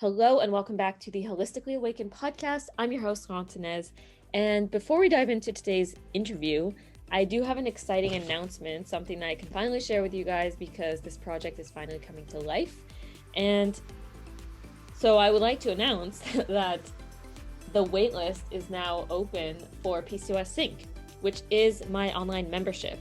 Hello and welcome back to the Holistically Awakened podcast. I'm your host, Montanez. And before we dive into today's interview, I do have an exciting announcement, something that I can finally share with you guys because this project is finally coming to life. And so I would like to announce that the waitlist is now open for PCOS Sync, which is my online membership,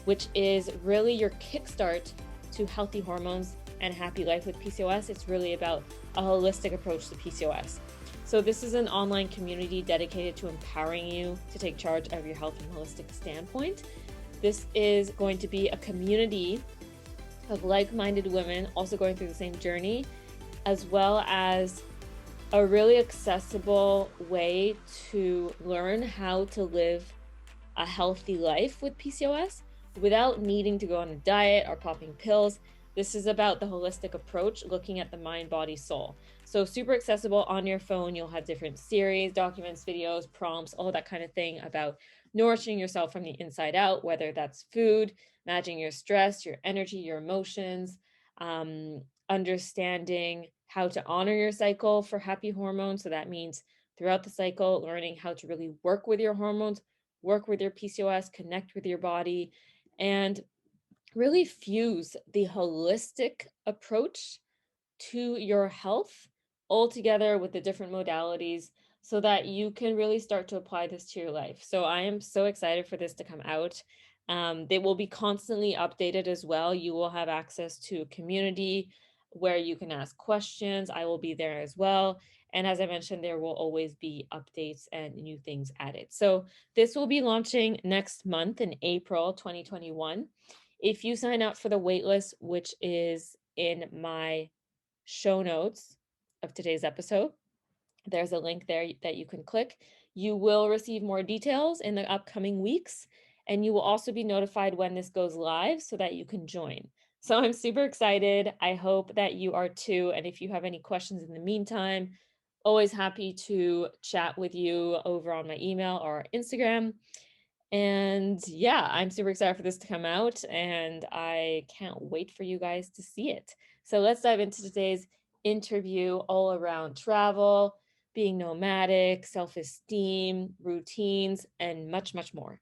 which is really your kickstart to healthy hormones and happy life with PCOS. It's really about a holistic approach to PCOS. So this is an online community dedicated to empowering you to take charge of your health from a holistic standpoint. This is going to be a community of like-minded women also going through the same journey, as well as a really accessible way to learn how to live a healthy life with PCOS without needing to go on a diet or popping pills. This is about the holistic approach, looking at the mind, body, soul. So super accessible on your phone. You'll have different series, documents, videos, prompts, all that kind of thing about nourishing yourself from the inside out, whether that's food, managing your stress, your energy, your emotions, understanding how to honor your cycle for happy hormones. So that means throughout the cycle, learning how to really work with your hormones, work with your PCOS, connect with your body, and really fuse the holistic approach to your health all together with the different modalities so that you can really start to apply this to your life. So I am so excited for this to come out. They will be constantly updated as well. You will have access to a community where you can ask questions. I will be there as well. And as I mentioned, there will always be updates and new things added. So this will be launching next month in April 2021. If you sign up for the waitlist, which is in my show notes of today's episode, there's a link there that you can click. You will receive more details in the upcoming weeks, and you will also be notified when this goes live so that you can join. So I'm super excited. I hope that you are too. And if you have any questions in the meantime, always happy to chat with you over on my email or Instagram. And yeah, I'm super excited for this to come out and I can't wait for you guys to see it. So let's dive into today's interview all around travel, being nomadic, self-esteem, routines, and much, much more.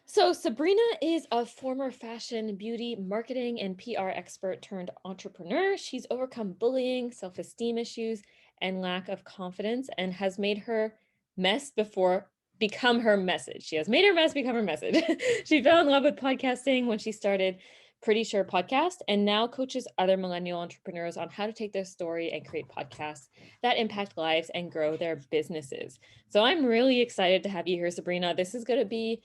So Sabrina is a former fashion, beauty, marketing, and PR expert turned entrepreneur. She's overcome bullying, self-esteem issues, and lack of confidence and has made her mess before become her message. She has made her mess become her message. She fell in love with podcasting when she started Pretty Sure Podcast and now coaches other millennial entrepreneurs on how to take their story and create podcasts that impact lives and grow their businesses. So I'm really excited to have you here, Sabrina. This is going to be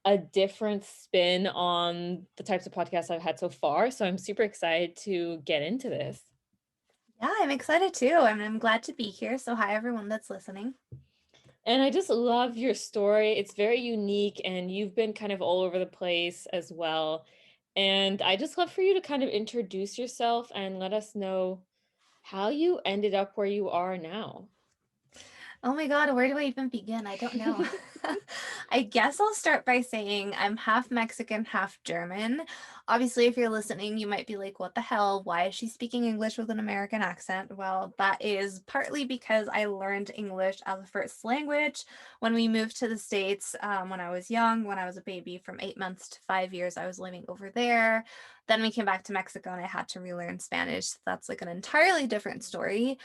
a different spin on the types of podcasts I've had so far. So I'm super excited to get into this. Yeah, I'm excited too. I'm glad to be here. So hi, everyone that's listening. And I just love your story. It's very unique and you've been kind of all over the place as well. And I just love for you to kind of introduce yourself and let us know how you ended up where you are now. Oh my God, where do I even begin? I don't know. I guess I'll start by saying I'm half Mexican, half German. Obviously, if you're listening, you might be like, what the hell? Why is she speaking English with an American accent? Well, that is partly because I learned English as a first language when we moved to the States when I was young, when I was a baby, from 8 months to 5 years, I was living over there. Then we came back to Mexico and I had to relearn Spanish. So that's like an entirely different story.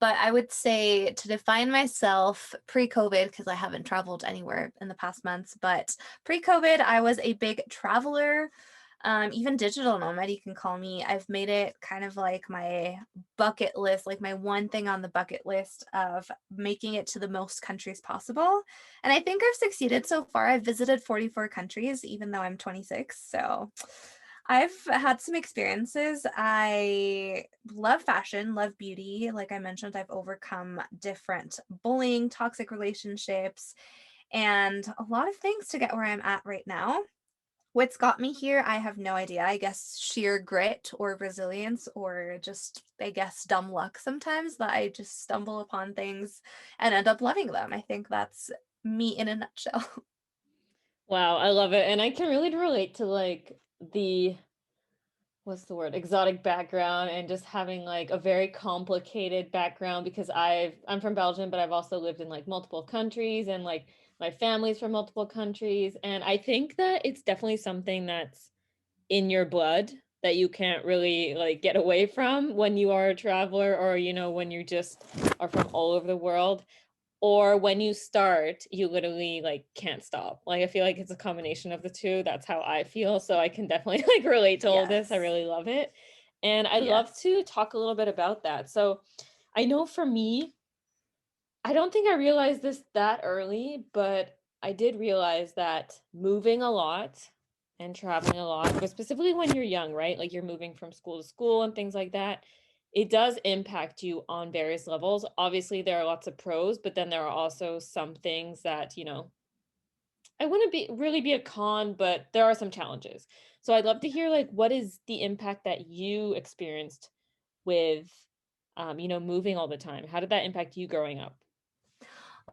But I would say to define myself pre-COVID, because I haven't traveled anywhere in the past months, but pre-COVID, I was a big traveler, even digital nomad, you can call me. I've made it kind of like my bucket list, like my one thing on the bucket list of making it to the most countries possible. And I think I've succeeded so far. I've visited 44 countries, even though I'm 26. So I've had some experiences. I love fashion, love beauty. Like I mentioned, I've overcome different bullying, toxic relationships, and a lot of things to get where I'm at right now. What's got me here, I have no idea. I guess sheer grit or resilience, or just, I guess, dumb luck sometimes that I just stumble upon things and end up loving them. I think that's me in a nutshell. Wow, I love it. And I can really relate to like the what's the word, exotic background, and just having like a very complicated background because I'm from Belgium, but I've also lived in like multiple countries, and like my family's from multiple countries, and I think that it's definitely something that's in your blood that you can't really like get away from when you are a traveler, or when you just are from all over the world, or when you start you literally like can't stop. Like I feel like it's a combination of the two. That's how I feel, so I can definitely like relate to all of this. I Yes. really love it, and I'd love Yes. to talk a little bit about that. So I know for me, I don't think I realized this that early, but I did realize that moving a lot and traveling a lot, but specifically when you're young, right? Like you're moving from school to school and things like that, it does impact you on various levels. Obviously, there are lots of pros, but then there are also some things that, I wouldn't be really be a con, but there are some challenges. So I'd love to hear like what is the impact that you experienced with moving all the time? How did that impact you growing up?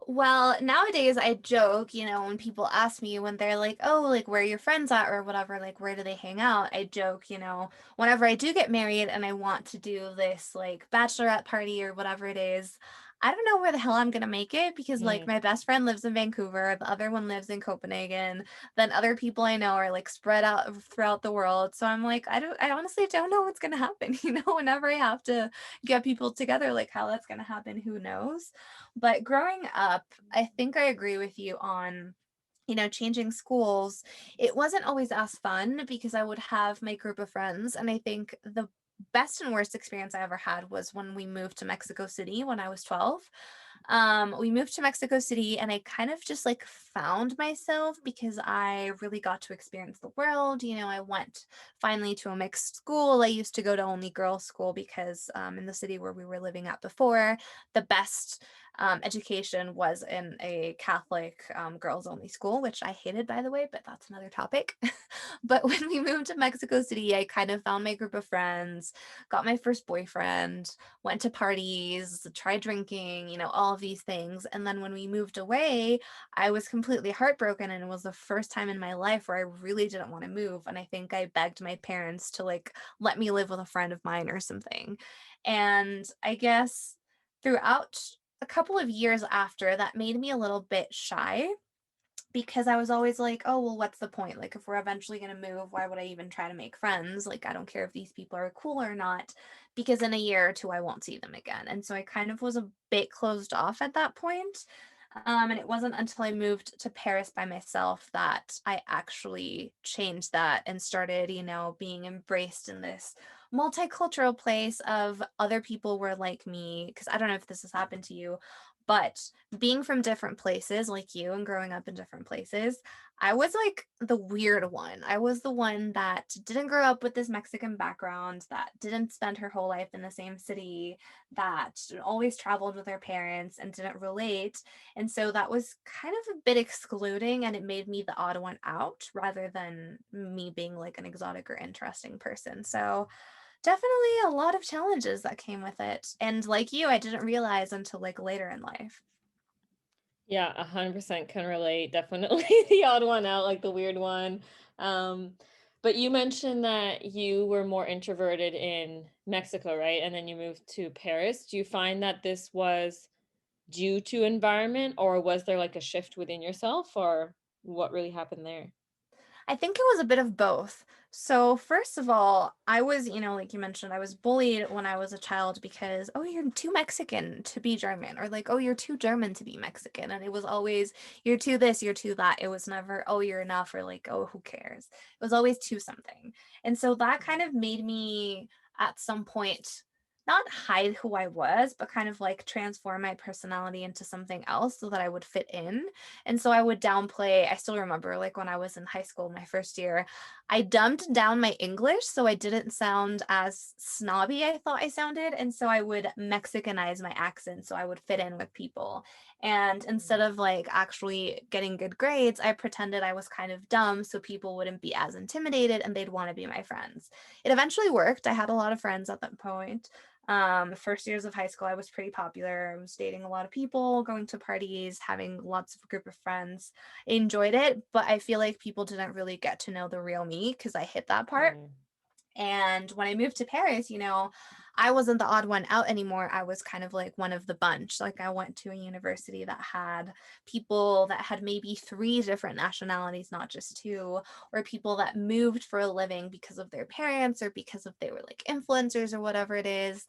Well, nowadays I joke, when people ask me when they're like, "Oh, like where are your friends at?" or whatever, like where do they hang out? I joke, whenever I do get married and I want to do this like bachelorette party or whatever it is, I don't know where the hell I'm gonna make it because like Mm. my best friend lives in Vancouver, the other one lives in Copenhagen, then other people I know are like spread out throughout the world. So I'm like, I honestly don't know what's gonna happen, whenever I have to get people together, like how that's gonna happen, who knows? But growing up, I think I agree with you on, changing schools. It wasn't always as fun because I would have my group of friends. And I think the best and worst experience I ever had was when we moved to Mexico City when I was 12. We moved to Mexico City and I kind of just like found myself because I really got to experience the world. I went finally to a mixed school. I used to go to only girls' school because in the city where we were living at before, the best education was in a Catholic girls only school, which I hated, by the way, but that's another topic. But when we moved to Mexico City, I kind of found my group of friends, got my first boyfriend, went to parties, tried drinking, all of these things. And then when we moved away, I was completely heartbroken. And it was the first time in my life where I really didn't want to move. And I think I begged my parents to like let me live with a friend of mine or something. And I guess throughout a couple of years after, that made me a little bit shy because I was always like, oh, well, what's the point? Like, if we're eventually going to move, why would I even try to make friends? Like, I don't care if these people are cool or not, because in a year or two, I won't see them again. And so I kind of was a bit closed off at that point. And it wasn't until I moved to Paris by myself that I actually changed that and started, being embraced in this multicultural place of other people were like me. Because I don't know if this has happened to you, but being from different places like you and growing up in different places, I was like the weird one. I was the one that didn't grow up with this Mexican background, that didn't spend her whole life in the same city, that always traveled with her parents and didn't relate. And so that was kind of a bit excluding, and it made me the odd one out rather than me being like an exotic or interesting person. So definitely a lot of challenges that came with it. And like you, I didn't realize until like later in life. Yeah, 100% can relate. Definitely the odd one out, like the weird one. Um, but you mentioned that you were more introverted in Mexico, right? And then you moved to Paris. Do you find that this was due to environment, or was there like a shift within yourself, or what really happened there? I think it was a bit of both. So, first of all, I was, like you mentioned, I was bullied when I was a child because, oh, you're too Mexican to be German, or like, oh, you're too German to be Mexican. And it was always, you're too this, you're too that. It was never, oh, you're enough, or like, oh, who cares? It was always too something. And so that kind of made me at some point not hide who I was, but kind of like transform my personality into something else so that I would fit in. And so I would downplay. I still remember like when I was in high school, my first year, I dumbed down my English so I didn't sound as snobby I thought I sounded. And so I would Mexicanize my accent so I would fit in with people. And instead Mm. of like actually getting good grades, I pretended I was kind of dumb so people wouldn't be as intimidated and they'd want to be my friends. It eventually worked. I had a lot of friends at that point. The first years of high school, I was pretty popular. I was dating a lot of people, going to parties, having lots of group of friends. I enjoyed it, but I feel like people didn't really get to know the real me because I hit that part. Mm. And when I moved to Paris, I wasn't the odd one out anymore. I was kind of like one of the bunch. Like I went to a university that had people that had maybe three different nationalities, not just two, or people that moved for a living because of their parents or because of they were like influencers or whatever it is.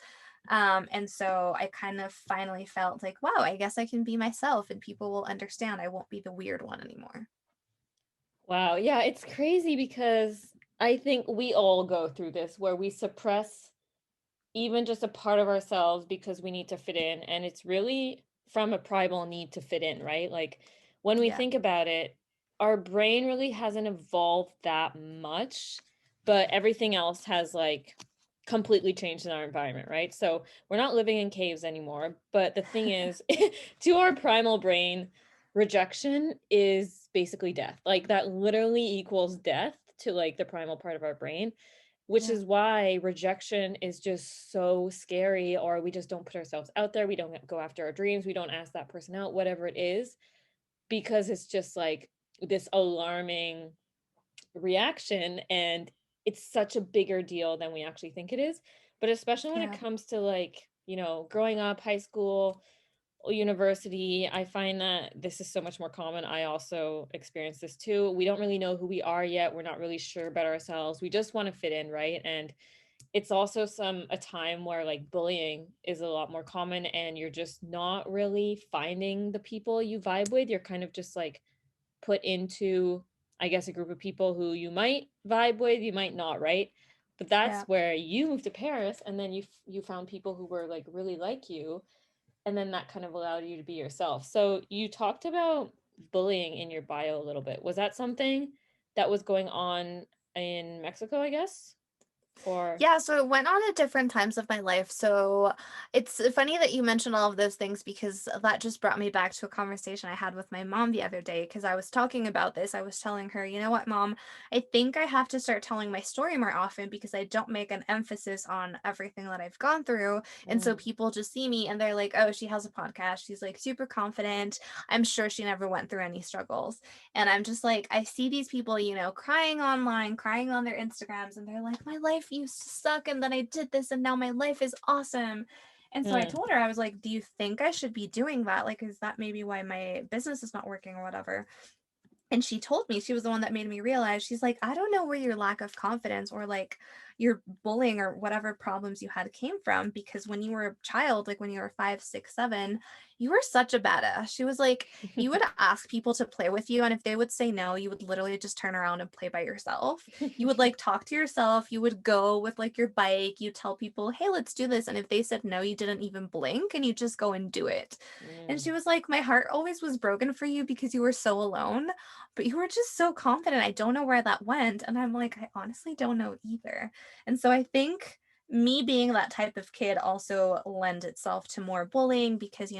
And so I kind of finally felt like, wow, I guess I can be myself and people will understand. I won't be the weird one anymore. Wow. Yeah, it's crazy because I think we all go through this where we suppress even just a part of ourselves because we need to fit in. And it's really from a primal need to fit in, right? Like when we Yeah. think about it, our brain really hasn't evolved that much, but everything else has like completely changed in our environment, right? So we're not living in caves anymore. But the thing is, to our primal brain, rejection is basically death. Like that literally equals death to like the primal part of our brain, which Yeah. is why rejection is just so scary, or we just don't put ourselves out there, we don't go after our dreams, we don't ask that person out, whatever it is, because it's just like this alarming reaction, and it's such a bigger deal than we actually think it is. But especially when it Yeah. comes to like, growing up, high school, university, I find that this is so much more common. I also experience this too. We don't really know who we are yet. We're not really sure about ourselves. We just want to fit in, right? And it's also a time where like bullying is a lot more common, and you're just not really finding the people you vibe with. You're kind of just like put into, I guess, a group of people who you might vibe with, you might not, right? But that's Yeah. where you moved to Paris, and then you found people who were like really like you, and then that kind of allowed you to be yourself. So you talked about bullying in your bio a little bit. Was that something that was going on in Mexico, I guess? Or Yeah, so it went on at different times of my life. So it's funny that you mentioned all of those things because that just brought me back to a conversation I had with my mom the other day because I was talking about this. I was telling her, you know what, mom, I think I have to start telling my story more often because I don't make an emphasis on everything that I've gone through. And so mm, people just see me and they're like, oh, she has a podcast. She's like super confident. I'm sure she never went through any struggles. And I'm just like, I see these people, crying online, crying on their Instagrams, and they're like, my life used to suck. And then I did this, and now my life is awesome. And so I mm, told her, I was like, do you think I should be doing that? Like, is that maybe why my business is not working or whatever? And she told me, she was the one that made me realize, she's like, I don't know where your lack of confidence or like your bullying or whatever problems you had came from, because when you were a child, like when you were 5, 6, 7, you were such a badass. She was like, you would ask people to play with you, and if they would say no, you would literally just turn around and play by yourself. You would like talk to yourself, you would go with like your bike, you tell people, hey, let's do this, and if they said no, you didn't even blink and you just go and do it. And she mm. was like, my heart always was broken for you because you were so alone, but you were just so confident. I don't know where that went. And I'm like, I honestly don't know either. And so I think me being that type of kid also lends itself to more bullying because,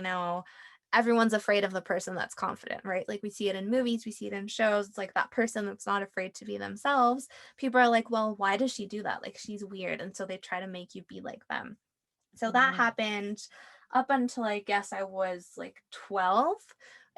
everyone's afraid of the person that's confident, right? Like we see it in movies, we see it in shows. It's like that person that's not afraid to be themselves. People are like, well, why does she do that? Like she's weird. And so they try to make you be like them. So that Mm. happened up until I guess I was like 12.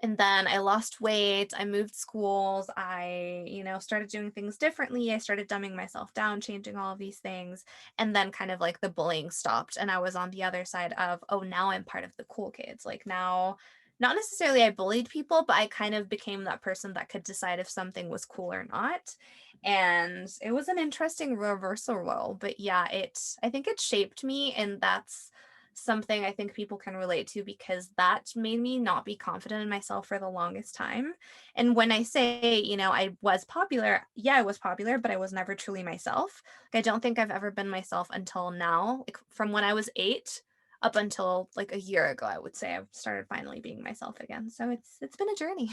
And then I lost weight. I moved schools. I, started doing things differently. I started dumbing myself down, changing all of these things. And then kind of like the bullying stopped. And I was on the other side of, oh, now I'm part of the cool kids. Like now, not necessarily I bullied people, but I kind of became that person that could decide if something was cool or not. And it was an interesting reversal role. But yeah, I think it shaped me. And that's something I think people can relate to because that made me not be confident in myself for the longest time. And when I say, I was popular, yeah, I was popular, but I was never truly myself. Like, I don't think I've ever been myself until now. Like from when I was 8 up until like a year ago, I would say I've started finally being myself again. So it's been a journey.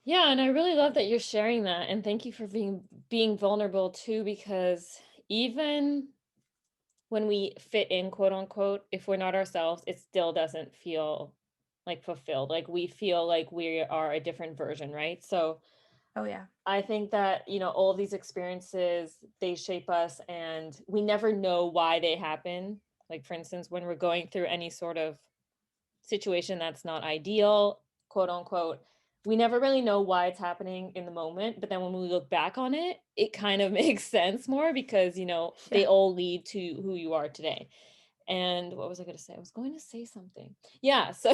Yeah, and I really love that you're sharing that, and thank you for being vulnerable too, because even when we fit in, quote unquote, if we're not ourselves, it still doesn't feel like fulfilled. Like we feel like we are a different version, right? So Oh yeah. I think that, all these experiences, they shape us, and we never know why they happen. Like, for instance, when we're going through any sort of situation that's not ideal, quote unquote, we never really know why it's happening in the moment, but then when we look back on it, it kind of makes sense more because, they Yeah. all lead to who you are today. And what was I going to say? I was going to say something. Yeah. So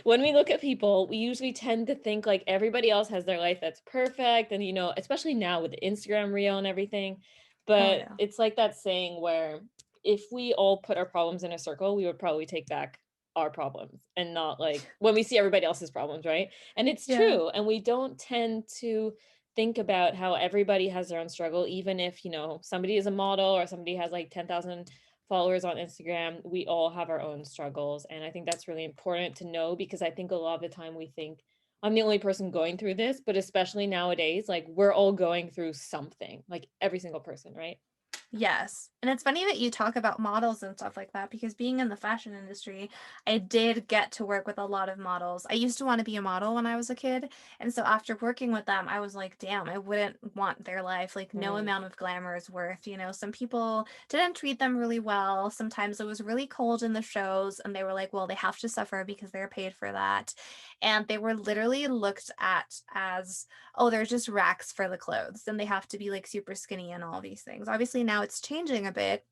when we look at people, we usually tend to think like everybody else has their life that's perfect. And, especially now with the Instagram reel and everything. Oh But yeah. it's like that saying where if we all put our problems in a circle, we would probably take back our problems and not like when we see everybody else's problems, right? And it's Yeah. true. And we don't tend to think about how everybody has their own struggle, even if, somebody is a model or somebody has like 10,000 followers on Instagram, we all have our own struggles. And I think that's really important to know because I think a lot of the time we think I'm the only person going through this, but especially nowadays, like we're all going through something, like every single person, right? Yes. And it's funny that you talk about models and stuff like that because being in the fashion industry, I did get to work with a lot of models. I used to want to be a model when I was a kid. And so after working with them, I was like, damn, I wouldn't want their life. Like, no Mm, amount of glamour is worth, some people didn't treat them really well. Sometimes it was really cold in the shows, and they were like, well, they have to suffer because they're paid for that. And they were literally looked at as, oh, they're just racks for the clothes and they have to be like super skinny and all these things. Obviously, now it's changing a bit,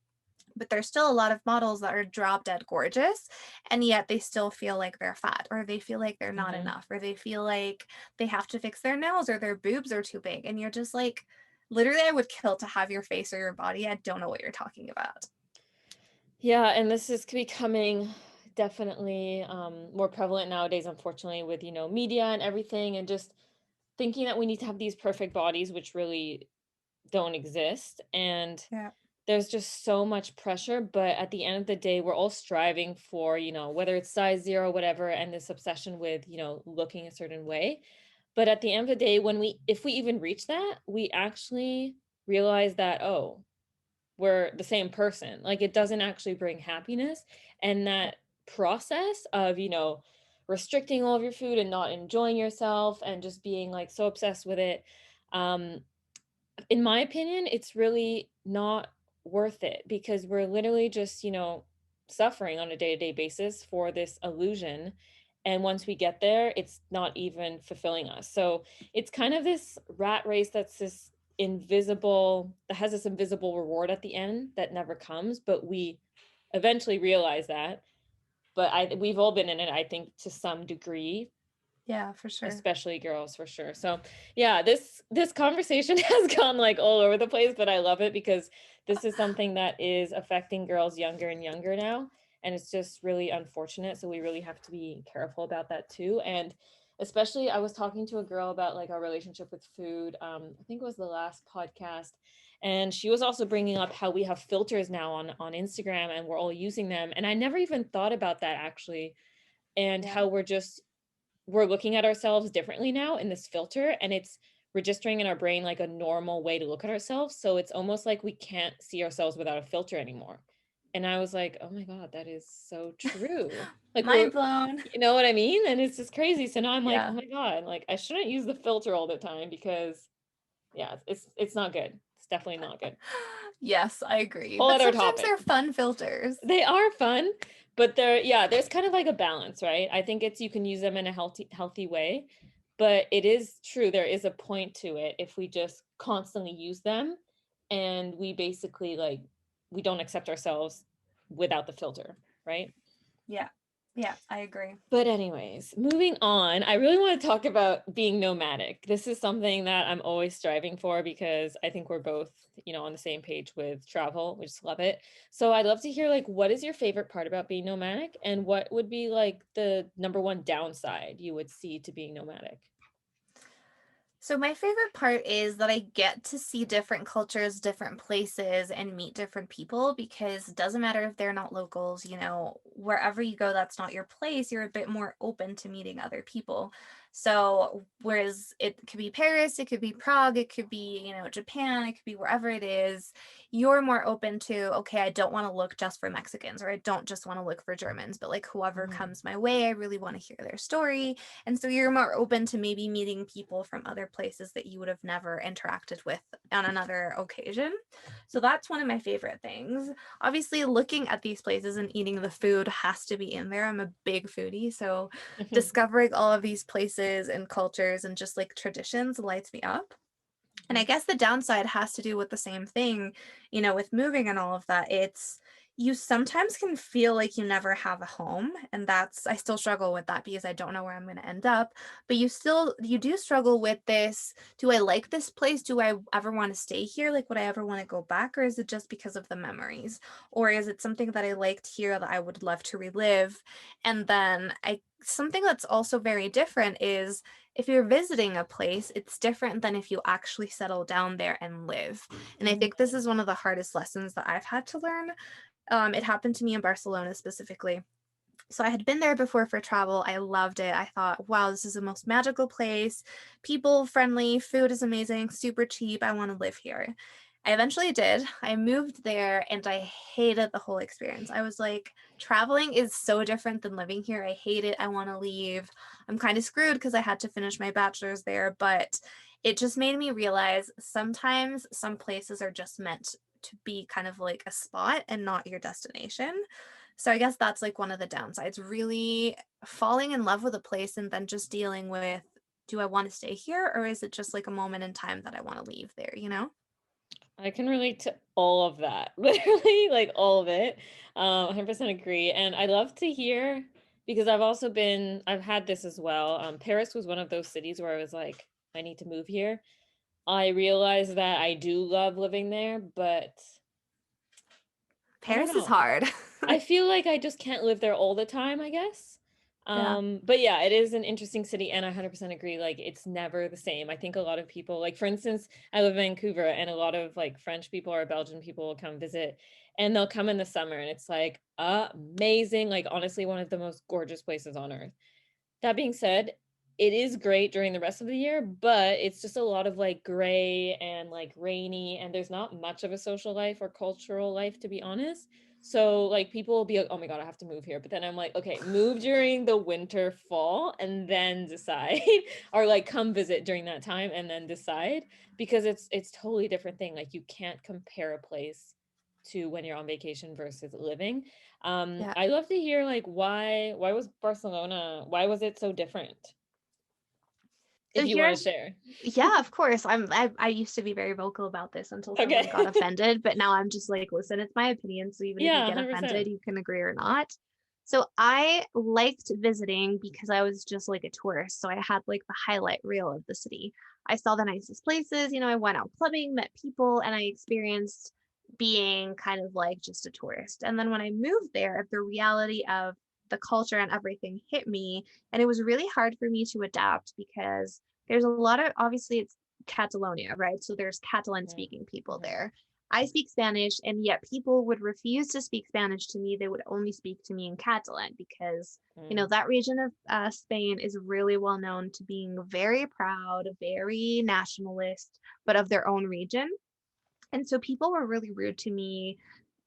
but there's still a lot of models that are drop dead gorgeous, and yet they still feel like they're fat, or they feel like they're not mhm. enough, or they feel like they have to fix their nose or their boobs are too big. And you're just like, literally, I would kill to have your face or your body. I don't know what you're talking about. Yeah, and this is becoming definitely more prevalent nowadays, unfortunately, with, media and everything, and just thinking that we need to have these perfect bodies, which really don't exist. And Yeah. there's just so much pressure, but at the end of the day, we're all striving for, whether it's size zero, whatever, and this obsession with, looking a certain way. But at the end of the day, if we even reach that, we actually realize that, oh, we're the same person. Like it doesn't actually bring happiness. And that process of, restricting all of your food and not enjoying yourself and just being like so obsessed with it, um, in my opinion, it's really not worth it because we're literally just, suffering on a day-to-day basis for this illusion. And once we get there, it's not even fulfilling us. So it's kind of this rat race that has this invisible reward at the end that never comes, but we eventually realize that. But we've all been in it, I think, to some degree, Yeah, for sure. especially girls for sure. So yeah, this conversation has gone like all over the place, but I love it because this is something that is affecting girls younger and younger now, and it's just really unfortunate. So we really have to be careful about that too. And especially I was talking to a girl about like our relationship with food. I think it was the last podcast, and she was also bringing up how we have filters now on Instagram and we're all using them, and I never even thought about that actually, and Yeah. how we're looking at ourselves differently now in this filter, and it's registering in our brain like a normal way to look at ourselves, so it's almost like we can't see ourselves without a filter anymore. And I was like, oh my god, that is so true. Like we're Mind blown. you know what I mean? And it's just crazy. So now I'm like, oh Yeah. my god, like I shouldn't use the filter all the time because yeah, it's not good. It's definitely not good. Yes, I agree. Whole But other sometimes topic. they're fun filters. They are fun, but there's kind of like a balance, right? I think it's you can use them in a healthy way, but it is true there is a point to it if we just constantly use them and we basically like we don't accept ourselves without the filter, right? Yeah. Yeah, I agree. But anyways, moving on, I really want to talk about being nomadic. This is something that I'm always striving for because I think we're both, on the same page with travel. We just love it. So I'd love to hear like what is your favorite part about being nomadic and what would be like the number one downside you would see to being nomadic? So my favorite part is that I get to see different cultures, different places, and meet different people because it doesn't matter if they're not locals, wherever you go, that's not your place. You're a bit more open to meeting other people. So whereas it could be Paris, it could be Prague, it could be, Japan, it could be wherever it is, you're more open to, okay, I don't want to look just for Mexicans, or I don't just want to look for Germans, but like whoever Mhm. comes my way, I really want to hear their story. And so you're more open to maybe meeting people from other places that you would have never interacted with on another occasion. So that's one of my favorite things. Obviously, looking at these places and eating the food has to be in there. I'm a big foodie, so discovering all of these places and cultures and just like traditions lights me up. And I guess the downside has to do with the same thing, with moving and all of that. It's you sometimes can feel like you never have a home. And I still struggle with that because I don't know where I'm going to end up. But you do struggle with this. Do I like this place? Do I ever want to stay here? Like, would I ever want to go back? Or is it just because of the memories? Or is it something that I liked here that I would love to relive? And then something that's also very different is if you're visiting a place, it's different than if you actually settle down there and live. And I Mhm. think this is one of the hardest lessons that I've had to learn. It happened to me in Barcelona specifically. So I had been there before for travel. I loved it. I thought, wow, this is the most magical place. People friendly, food is amazing, super cheap. I want to live here. I eventually did. I moved there and I hated the whole experience. I was like, traveling is so different than living here. I hate it. I want to leave. I'm kind of screwed because I had to finish my bachelor's there, but it just made me realize sometimes some places are just meant to be kind of like a spot and not your destination. So I guess that's like one of the downsides, really falling in love with a place and then just dealing with, do I want to stay here or is it just like a moment in time that I want to leave there, you know? I can relate to all of that, literally, like all of it. 100% agree. And I love to hear because I've had this as well. Paris was one of those cities where I was like, I need to move here. I realized that I do love living there, but I don't Paris is know. hard. I feel like I just can't live there all the time, I guess. Yeah. But yeah, it is an interesting city, and I 100% agree. Like, it's never the same. I think a lot of people, like, for instance, I live in Vancouver, and a lot of like French people or Belgian people will come visit, and they'll come in the summer, and it's like amazing. Like, honestly, one of the most gorgeous places on earth. That being said, it is great during the rest of the year, but it's just a lot of like gray and like rainy, and there's not much of a social life or cultural life, to be honest. So like people will be like, "Oh my God, I have to move here." But then I'm like, "Okay, move during the winter, fall, and then decide." Or like come visit during that time and then decide because it's totally different thing. Like you can't compare a place to when you're on vacation versus living. Yeah. I love to hear like why was Barcelona, why was it so different? So If you want to here's share. Yeah, of course. I used to be very vocal about this until someone got Okay. offended, but now I'm just like, listen, it's my opinion. So even if you Yeah, get offended, 100%. you can agree or not. So I liked visiting because I was just like a tourist. So I had like the highlight reel of the city. I saw the nicest places, I went out clubbing, met people, and I experienced being kind of like just a tourist. And then when I moved there, the reality of the culture and everything hit me, and it was really hard for me to adapt because there's a lot of, obviously it's Catalonia, right? So there's Catalan speaking people Mm-hmm. there. I speak Spanish, and yet people would refuse to speak Spanish to me. They would only speak to me in Catalan because, Mm, that region of Spain is really well known to being very proud, very nationalist, but of their own region. And so people were really rude to me.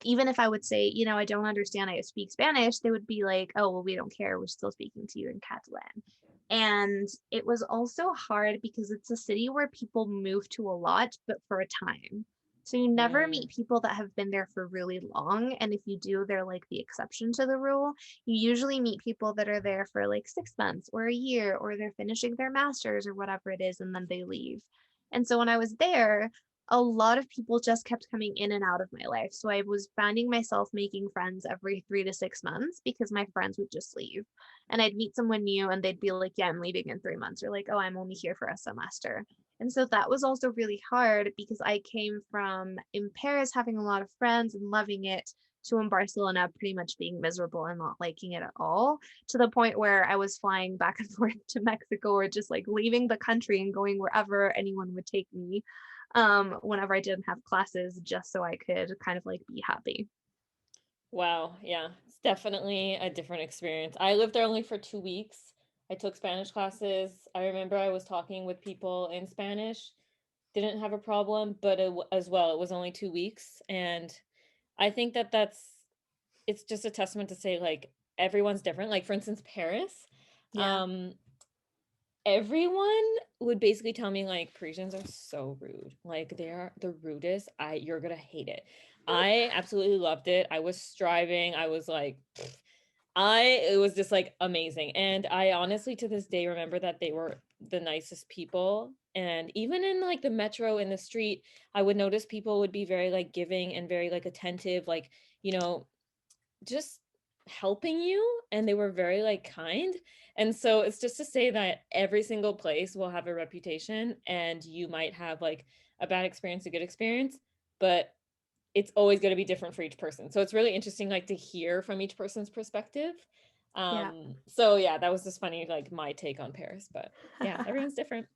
Even if I would say, I don't understand, I speak Spanish, they would be like, oh, well, we don't care. We're still speaking to you in Catalan. And it was also hard because it's a city where people move to a lot, but for a time. So you never meet mm, people that have been there for really long. And if you do, they're like the exception to the rule. You usually meet people that are there for like 6 months or a year, or they're finishing their master's or whatever it is, and then they leave. And so when I was there, a lot of people just kept coming in and out of my life. So I was finding myself making friends every 3 to 6 months because my friends would just leave. And I'd meet someone new and they'd be like, yeah, I'm leaving in 3 months. Or like, oh, I'm only here for a semester. And so that was also really hard because I came from in Paris having a lot of friends and loving it to in Barcelona pretty much being miserable and not liking it at all, to the point where I was flying back and forth to Mexico or just like leaving the country and going wherever anyone would take me, whenever I didn't have classes, just so I could kind of like be happy. wow, yeah, it's definitely a different experience. I lived there only for 2 weeks. I took Spanish classes. I remember I was talking with people in Spanish, didn't have a problem, but as well, it was only 2 weeks. And I think that it's just a testament to say like everyone's different. Like, for instance, Paris, Yeah. um, everyone would basically tell me like Parisians are so rude. Like they are the rudest. You're gonna hate it. I absolutely loved it. I was striving. I was like, it was just like amazing. And I honestly to this day remember that they were the nicest people. And even in like the metro in the street, I would notice people would be very like giving and very like attentive, like, you know, just helping you, and they were very like kind. And so it's just to say that every single place will have a reputation, and you might have like a bad experience, a good experience, but it's always going to be different for each person. So it's really interesting like to hear from each person's perspective. Yeah. So yeah, that was just funny, like my take on Paris. But yeah, everyone's different.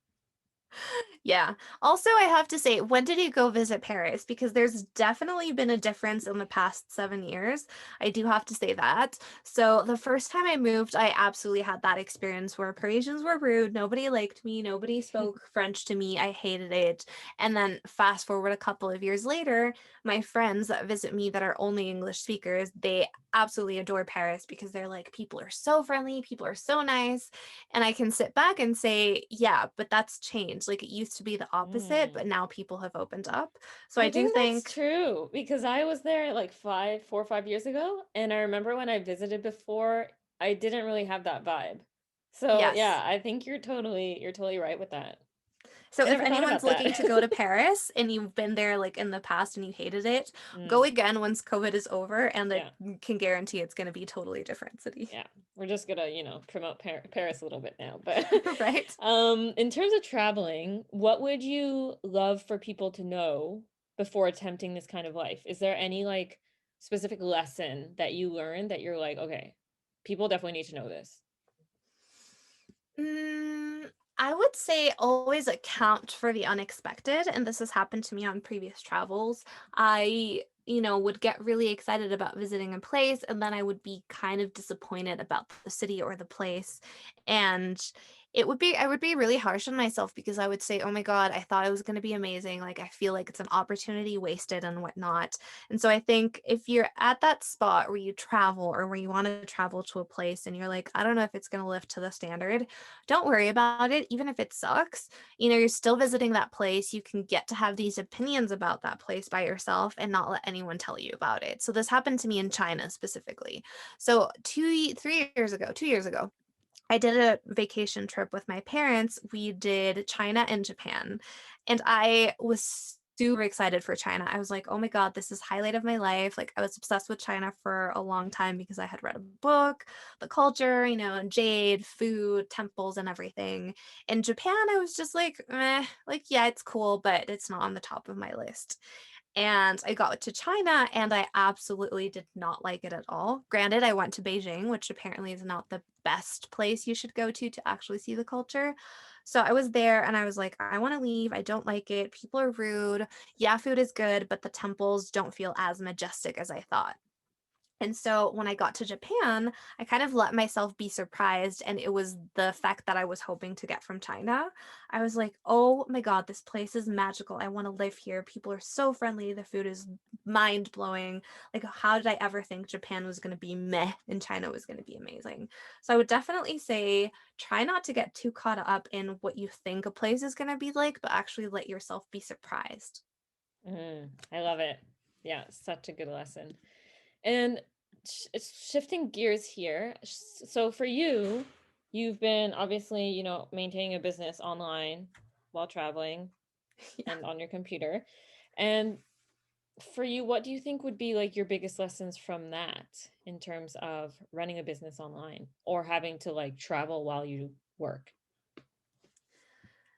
Yeah. Also, I have to say, when did you go visit Paris? Because there's definitely been a difference in the past 7 years. I do have to say that. So, the first time I moved, I absolutely had that experience where Parisians were rude. Nobody liked me. Nobody spoke French to me. I hated it. And then, fast forward a couple of years later, my friends that visit me that are only English speakers, they absolutely adore Paris because they're like, people are so friendly, people are so nice. And I can sit back and say, yeah, but that's changed. Like it used to be the opposite, Mm. but now people have opened up. So I I do think that's think, true because I was there like 4 or 5 years ago, and I remember when I visited before, I didn't really have that vibe. So yes. yeah, I think you're totally right with that. So I if never thought anyone's about that. looking to go to Paris and you've been there like in the past and you hated it, go Mm, again once COVID is over and I yeah, can guarantee it's going to be a totally different city. yeah. We're just gonna, promote Paris a little bit now. But Right? in terms of traveling, what would you love for people to know before attempting this kind of life? Is there any like specific lesson that you learned that you're like, okay, people definitely need to know this? Mm, I would say always account for the unexpected. And this has happened to me on previous travels. I would get really excited about visiting a place and then I would be kind of disappointed about the city or the place. And I would be really harsh on myself because I would say, oh my God, I thought it was going to be amazing. Like, I feel like it's an opportunity wasted and whatnot. And so I think if you're at that spot where you travel or where you want to travel to a place and you're like, I don't know if it's going to live to the standard, don't worry about it, even if it sucks. You're still visiting that place. You can get to have these opinions about that place by yourself and not let anyone tell you about it. So this happened to me in China specifically. So 2 years ago, I did a vacation trip with my parents. We did China and Japan. And I was super excited for China. I was like, oh my God, this is highlight of my life. Like I was obsessed with China for a long time because I had read a book, the culture, jade, food, temples, and everything. In Japan, I was just like, like, yeah, it's cool, but it's not on the top of my list. And I got to China and I absolutely did not like it at all. Granted, I went to Beijing, which apparently is not the best place you should go to actually see the culture. So I was there and I was like, I want to leave. I don't like it. People are rude. Yeah, food is good, but the temples don't feel as majestic as I thought. And so when I got to Japan, I kind of let myself be surprised. And it was the effect that I was hoping to get from China. I was like, oh my God, this place is magical. I want to live here. People are so friendly. The food is mind blowing. Like, how did I ever think Japan was going to be meh and China was going to be amazing? So I would definitely say try not to get too caught up in what you think a place is going to be like, but actually let yourself be surprised. I love it. Yeah, such a good lesson. And shifting gears here. So for you, you've been obviously, maintaining a business online while traveling Yeah. and on your computer. And for you, what do you think would be like your biggest lessons from that in terms of running a business online or having to like travel while you work?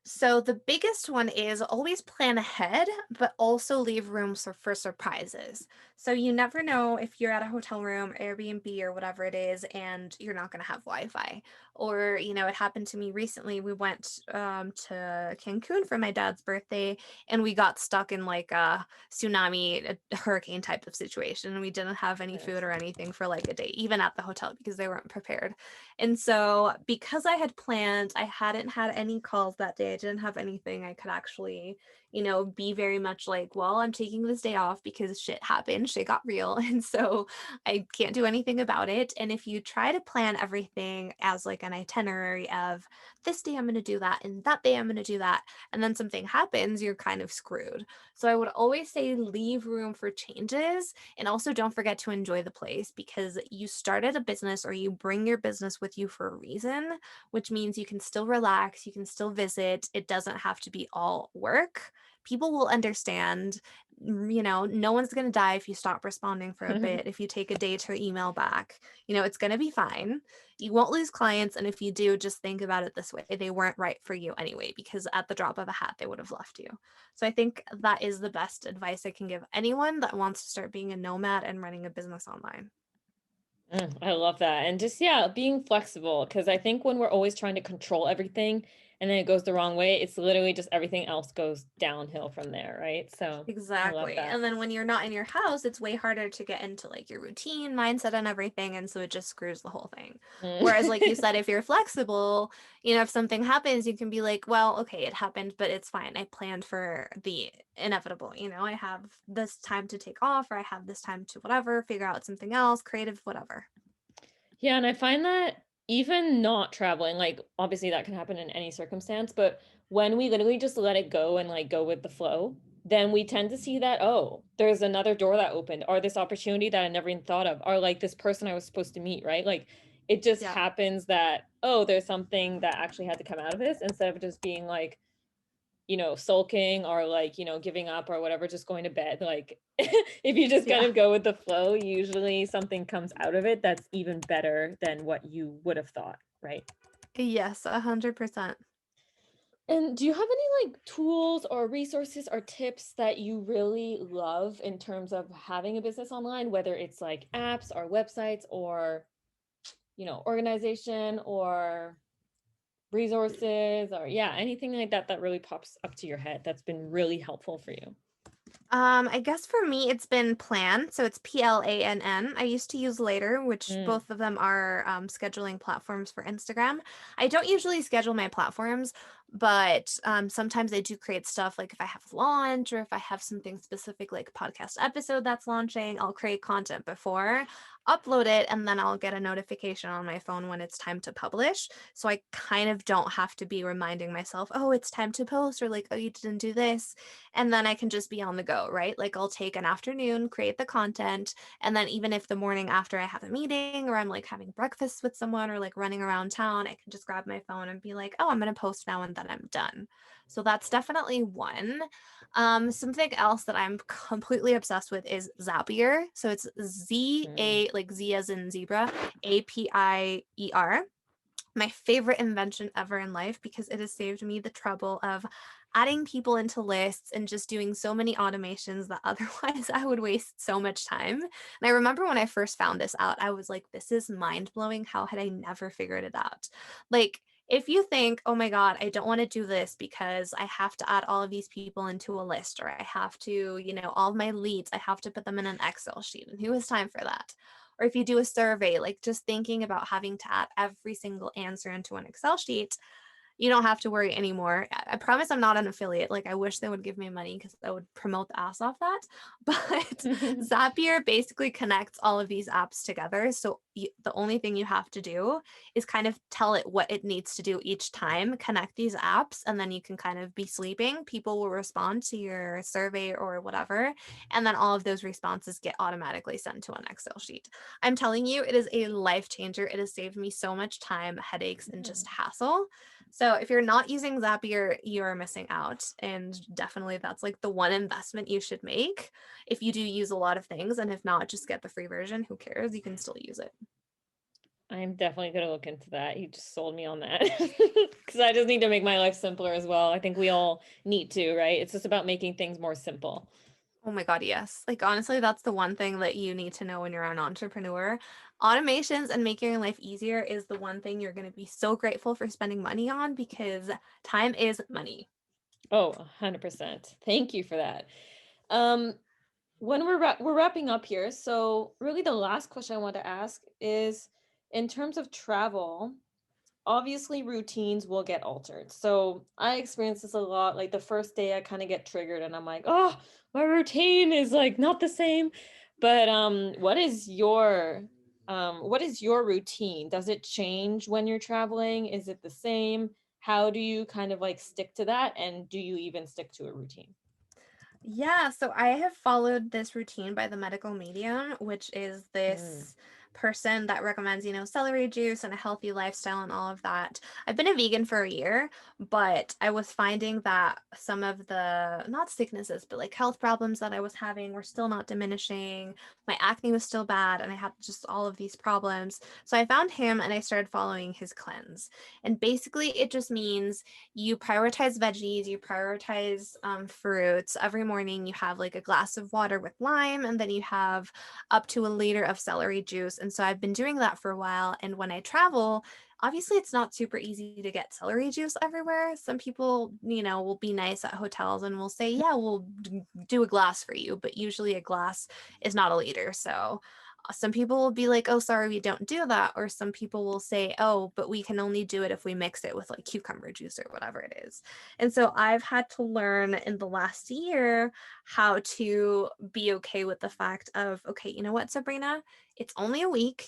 So the biggest one is always plan ahead, but also leave room for surprises. So you never know if you're at a hotel room, Airbnb, or whatever it is, and you're not going to have Wi-Fi. Or, it happened to me recently. We went to Cancun for my dad's birthday, and we got stuck in like a tsunami, a hurricane type of situation, and we didn't have any food Yes. or anything for like a day, even at the hotel because they weren't prepared. And so, because I had planned, I hadn't had any calls that day. I didn't have anything I could actually, be very much like, well, I'm taking this day off because shit happened, shit got real. And so I can't do anything about it. And if you try to plan everything as like an itinerary of this day I'm going to do that and that day I'm going to do that, and then something happens, you're kind of screwed. So I would always say leave room for changes, and also don't forget to enjoy the place, because you started a business or you bring your business with you for a reason, which means you can still relax, you can still visit. It doesn't have to be all work. People will understand. No one's going to die if you stop responding for a bit, if you take a day to email back. It's going to be fine. You won't lose clients. And if you do, just think about it this way: they weren't right for you anyway, because at the drop of a hat, they would have left you. So I think that is the best advice I can give anyone that wants to start being a nomad and running a business online. I love that. And just, yeah, being flexible. Because I think when we're always trying to control everything and then it goes the wrong way, it's literally just everything else goes downhill from there. Right. So I love Exactly. that. And then when you're not in your house, it's way harder to get into like your routine, mindset, and everything. And so it just screws the whole thing. Whereas, like you Mm. said, if you're flexible, if something happens, you can be like, well, okay, it happened, but it's fine. I planned for the inevitable. I have this time to take off, or I have this time to whatever, figure out something else, creative, whatever. Yeah, and I find that even not traveling, like obviously that can happen in any circumstance, but when we literally just let it go and like go with the flow, then we tend to see that, oh, there's another door that opened, or this opportunity that I never even thought of, or like this person I was supposed to meet, right? Like it just Yeah. happens that, oh, there's something that actually had to come out of this instead of just being like, sulking or like, giving up or whatever, just going to bed. Like if you just kind Yeah. of go with the flow, usually something comes out of it that's even better than what you would have thought, right? Yes, 100%. And do you have any like tools or resources or tips that you really love in terms of having a business online, whether it's like apps or websites or, organization or resources or yeah, anything like that that really pops up to your head that's been really helpful for you? I guess for me, it's been Plan. So it's Plann. I used to use Later, which Mm. both of them are scheduling platforms for Instagram. I don't usually schedule my platforms, but sometimes I do create stuff, like if I have launch or if I have something specific, like a podcast episode that's launching, I'll create content before, upload it, and then I'll get a notification on my phone when it's time to publish. So I kind of don't have to be reminding myself, oh, it's time to post, or like, oh, you didn't do this, and then I can just be on the go, right? Like I'll take an afternoon, create the content, and then even if the morning after I have a meeting or I'm like having breakfast with someone or like running around town, I can just grab my phone and be like, oh, I'm going to post now and then I'm done. So that's definitely one. Something else that I'm completely obsessed with is Zapier. So it's Mm. like Z as in zebra, Apier. My favorite invention ever in life, because it has saved me the trouble of adding people into lists and just doing so many automations that otherwise I would waste so much time. And I remember when I first found this out, I was like, this is mind blowing. How had I never figured it out? Like, if you think, oh my God, I don't want to do this because I have to add all of these people into a list, or I have to, all of my leads, I have to put them in an Excel sheet, and who has time for that? Or if you do a survey, like just thinking about having to add every single answer into an Excel sheet, you don't have to worry anymore. I promise I'm not an affiliate. Like, I wish they would give me money because I would promote the ass off that. But Zapier basically connects all of these apps together. So the only thing you have to do is kind of tell it what it needs to do each time, connect these apps, and then you can kind of be sleeping. People will respond to your survey or whatever. And then all of those responses get automatically sent to an Excel sheet. I'm telling you, it is a life changer. It has saved me so much time, headaches, and just hassle. So if you're not using Zapier, you're missing out. And definitely that's like the one investment you should make if you do use a lot of things. And if not, just get the free version. Who cares? You can still use it. I'm definitely gonna look into that. You just sold me on that. Because I just need to make my life simpler as well. I think we all need to, right? It's just about making things more simple. Oh my God, yes. Like, honestly, that's the one thing that you need to know when you're an entrepreneur. Automations and making your life easier is the one thing you're going to be so grateful for spending money on, because time is money. Oh, 100%. Thank you for that. Um, when we're wrapping up here, so really the last question I want to ask is in terms of travel, obviously routines will get altered. So I experience this a lot. Like the first day I kind of get triggered and I'm like, oh, my routine is like not the same. But what is your routine? Does it change when you're traveling? Is it the same? How do you kind of like stick to that? And do you even stick to a routine? Yeah, so I have followed this routine by the medical medium, which is Mm, this person that recommends, celery juice and a healthy lifestyle and all of that. I've been a vegan for a year, but I was finding that some of the, not sicknesses, but like health problems that I was having were still not diminishing. My acne was still bad, and I had just all of these problems. So I found him and I started following his cleanse. And basically, it just means you prioritize veggies, you prioritize fruits. Every morning, you have like a glass of water with lime, and then you have up to a liter of celery juice. And so I've been doing that for a while. And when I travel, obviously it's not super easy to get celery juice everywhere. Some people, will be nice at hotels and will say, yeah, we'll do a glass for you. But usually a glass is not a liter. So some people will be like, oh, sorry, we don't do that. Or some people will say, oh, but we can only do it if we mix it with like cucumber juice or whatever it is. And so I've had to learn in the last year how to be okay with the fact of, okay, you know what, Sabrina? It's only a week.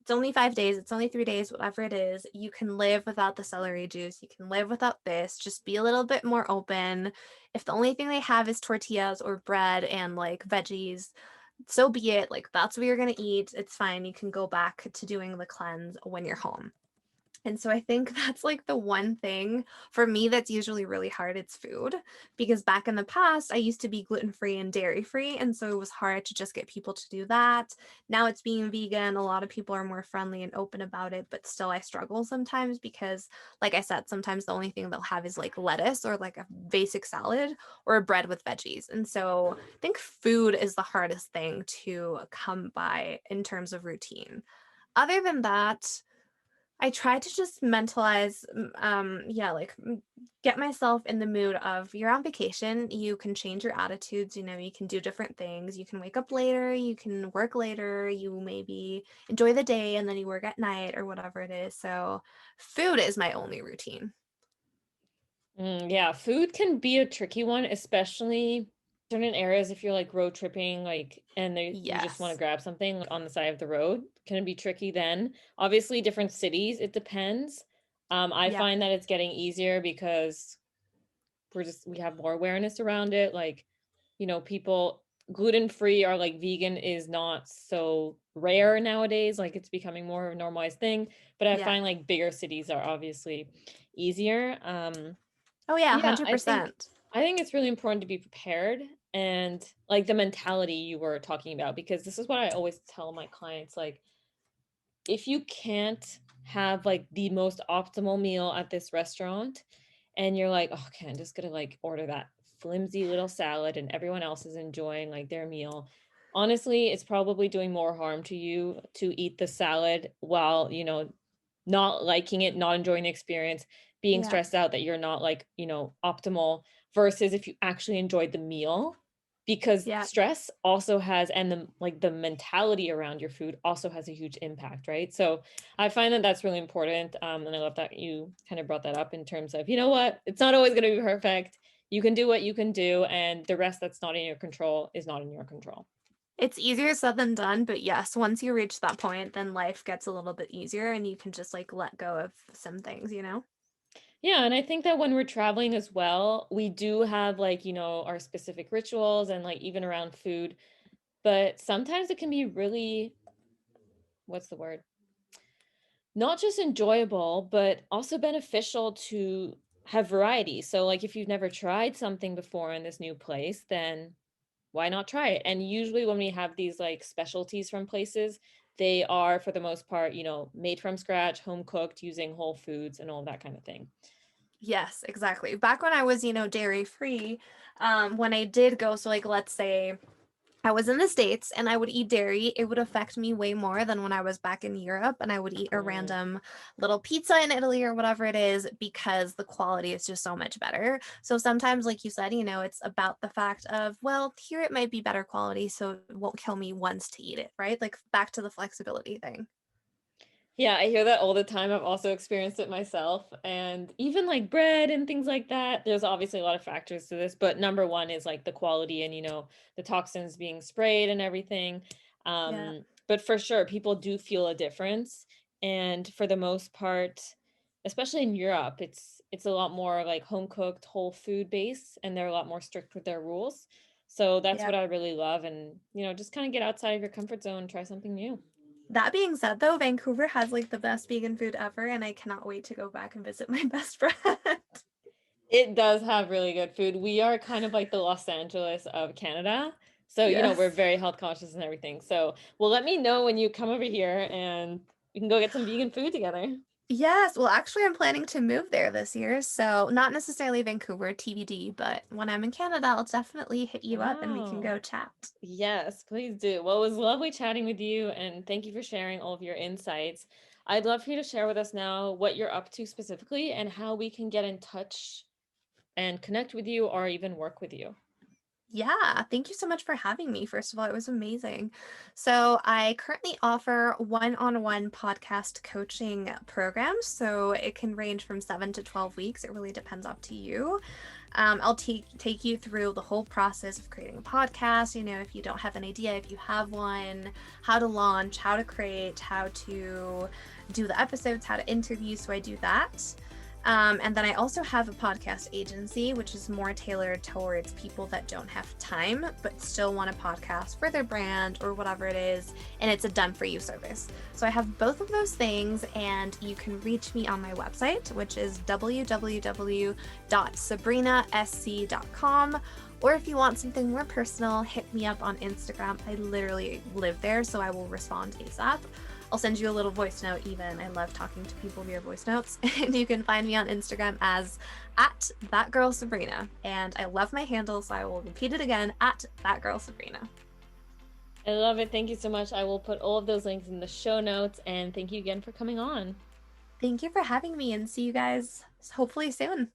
It's only 5 days. It's only 3 days, whatever it is. You can live without the celery juice. You can live without this. Just be a little bit more open. If the only thing they have is tortillas or bread and like veggies, so be it. Like, that's what you're going to eat. It's fine. You can go back to doing the cleanse when you're home. And so I think that's like the one thing for me that's usually really hard. It's food. Because back in the past, I used to be gluten free and dairy free. And so it was hard to just get people to do that. Now it's being vegan. A lot of people are more friendly and open about it. But still, I struggle sometimes because, like I said, sometimes the only thing they'll have is like lettuce or like a basic salad or a bread with veggies. And so I think food is the hardest thing to come by in terms of routine. Other than that, I try to just mentalize, yeah, like get myself in the mood of you're on vacation. You can change your attitudes. You can do different things. You can wake up later. You can work later. You maybe enjoy the day and then you work at night or whatever it is. So, food is my only routine. yeah, food can be a tricky one, especially certain areas if you're like road tripping, like, and you just want to Yes. grab something on the side of the road. Can it be tricky then? Obviously, different cities, it depends. I Yep. find that it's getting easier because we have more awareness around it. Like, people gluten free or like vegan is not so rare nowadays. Like it's becoming more of a normalized thing. But I Yeah. find like bigger cities are obviously easier. Oh, yeah, Yeah, I think 100%. I think it's really important to be prepared and like the mentality you were talking about, because this is what I always tell my clients, like if you can't have like the most optimal meal at this restaurant and you're like, oh, okay, I'm just gonna like order that flimsy little salad and everyone else is enjoying like their meal. Honestly, it's probably doing more harm to you to eat the salad while, not liking it, not enjoying the experience, being Yeah. stressed out that you're not like, optimal, versus if you actually enjoyed the meal, because Yeah. stress also has, and the mentality around your food also has a huge impact, right? So I find that that's really important, and I love that you kind of brought that up in terms of, what, it's not always going to be perfect. You can do what you can do, and the rest that's not in your control is not in your control. It's easier said than done, but yes, once you reach that point, then life gets a little bit easier and you can just like let go of some things. Yeah, and I think that when we're traveling as well, we do have like, our specific rituals and like even around food, but sometimes it can be really, what's the word? Not just enjoyable, but also beneficial to have variety. So like if you've never tried something before in this new place, then why not try it? And usually when we have these like specialties from places, they are for the most part, made from scratch, home cooked, using whole foods and all that kind of thing. Yes, exactly. Back when I was, dairy free, when I did go, so like let's say I was in the States and I would eat dairy, it would affect me way more than when I was back in Europe and I would eat a Mm. random little pizza in Italy or whatever it is because the quality is just so much better. So sometimes, like you said, it's about the fact of, well, here it might be better quality, so it won't kill me once to eat it, right? Like back to the flexibility thing. Yeah, I hear that all the time. I've also experienced it myself. And even like bread and things like that, there's obviously a lot of factors to this, but number one is like the quality and, the toxins being sprayed and everything. Yeah. But for sure, people do feel a difference. And for the most part, especially in Europe, it's a lot more like home cooked, whole food base, and they're a lot more strict with their rules. So that's Yeah. what I really love. And, just kind of get outside of your comfort zone, try something new. That being said, though, Vancouver has like the best vegan food ever, and I cannot wait to go back and visit my best friend. It does have really good food. We are kind of like the Los Angeles of Canada. So, we're Yes. very health conscious and everything. So, well, let me know when you come over here and we can go get some vegan food together. Yes. Well, actually, I'm planning to move there this year. So, not necessarily Vancouver, TBD, but when I'm in Canada, I'll definitely hit you up and we can Wow. go chat. Yes, please do. Well, it was lovely chatting with you and thank you for sharing all of your insights. I'd love for you to share with us now what you're up to specifically and how we can get in touch and connect with you or even work with you. Yeah, thank you so much for having me. First of all, it was amazing. So, I currently offer one-on-one podcast coaching programs. So, it can range from 7 to 12 weeks. It really depends up to you. I'll take you through the whole process of creating a podcast. If you don't have an idea, if you have one, how to launch, how to create, how to do the episodes, how to interview. So, I do that. And then I also have a podcast agency, which is more tailored towards people that don't have time, but still want a podcast for their brand or whatever it is. And it's a done for you service. So I have both of those things, and you can reach me on my website, which is www.sabrinasc.com. Or if you want something more personal, hit me up on Instagram. I literally live there, so I will respond ASAP. I'll send you a little voice note even. I love talking to people via voice notes. And you can find me on Instagram as at thatgirlsabrina. And I love my handle, so I will repeat it again, at thatgirlsabrina. I love it. Thank you so much. I will put all of those links in the show notes and thank you again for coming on. Thank you for having me, and see you guys hopefully soon.